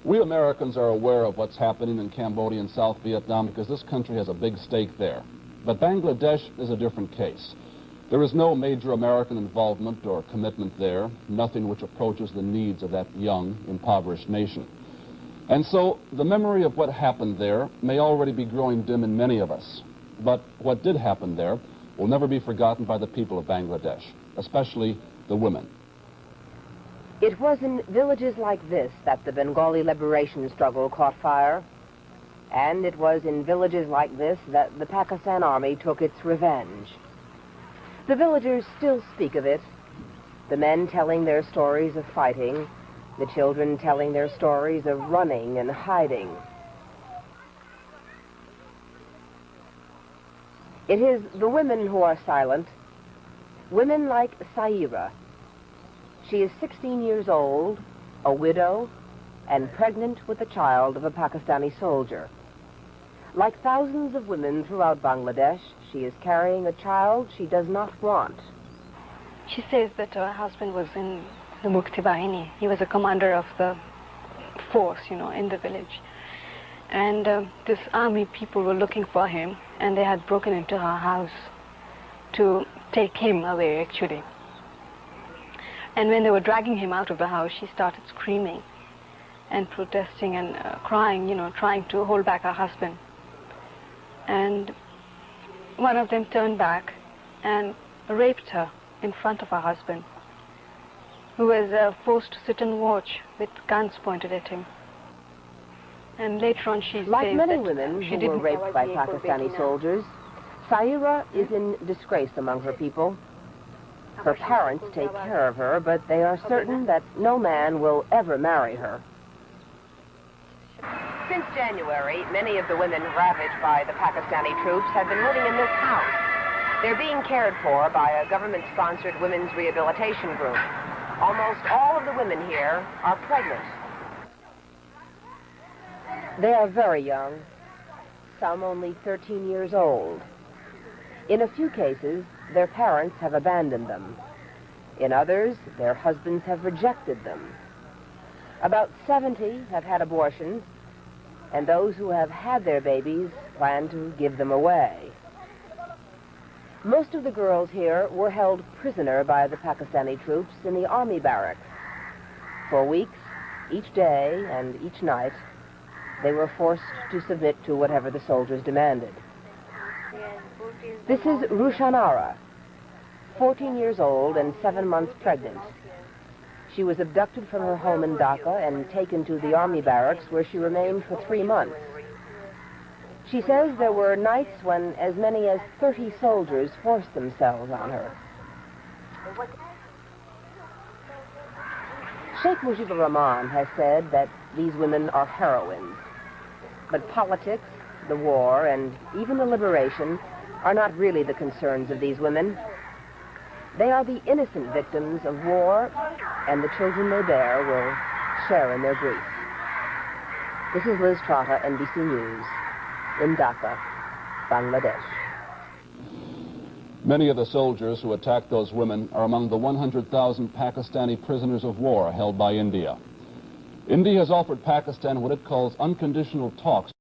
We Americans are aware of what's happening in Cambodia and South Vietnam because this country has a big stake there. But Bangladesh is a different case. There is no major American involvement or commitment there, nothing which approaches the needs of that young, impoverished nation. And so the memory of what happened there may already be growing dim in many of us. But what did happen there will never be forgotten by the people of Bangladesh, especially the women. It was in villages like this that the Bengali liberation struggle caught fire. And it was in villages like this that the Pakistan Army took its revenge. The villagers still speak of it, the men telling their stories of fighting, the children telling their stories of running and hiding. It is the women who are silent, women like Saira. She is 16 years old, a widow, and pregnant with the child of a Pakistani soldier. Like thousands of women throughout Bangladesh, she is carrying a child she does not want. She says that her husband was in the Mukti Bahini. He was a commander of the force, in the village. And this army people were looking for him, and they had broken into her house to take him away, actually. And when they were dragging him out of the house, she started screaming and protesting and crying, trying to hold back her husband. And one of them turned back and raped her in front of her husband, who was forced to sit and watch with guns pointed at him. And later on she like many women who were raped by Pakistani soldiers, Saira is in disgrace among her people. Her parents take care of her, but they are certain that no man will ever marry her. Since January, many of the women ravaged by the Pakistani troops have been living in this house. They're being cared for by a government-sponsored women's rehabilitation group. Almost all of the women here are pregnant. They are very young, some only 13 years old. In a few cases, their parents have abandoned them. In others, their husbands have rejected them. About 70 have had abortions, and those who have had their babies plan to give them away. Most of the girls here were held prisoner by the Pakistani troops in the army barracks. For weeks, each day and each night, they were forced to submit to whatever the soldiers demanded. This is Rushanara, 14 years old and 7 months pregnant. She was abducted from her home in Dhaka and taken to the army barracks, where she remained for 3 months. She says there were nights when as many as 30 soldiers forced themselves on her. Sheikh Mujibur Rahman has said that these women are heroines. But politics, the war, and even the liberation are not really the concerns of these women. They are the innocent victims of war, and the children they bear will share in their grief. This is Liz Trotta, NBC News, in Dhaka, Bangladesh. Many of the soldiers who attacked those women are among the 100,000 Pakistani prisoners of war held by India. India has offered Pakistan what it calls unconditional talks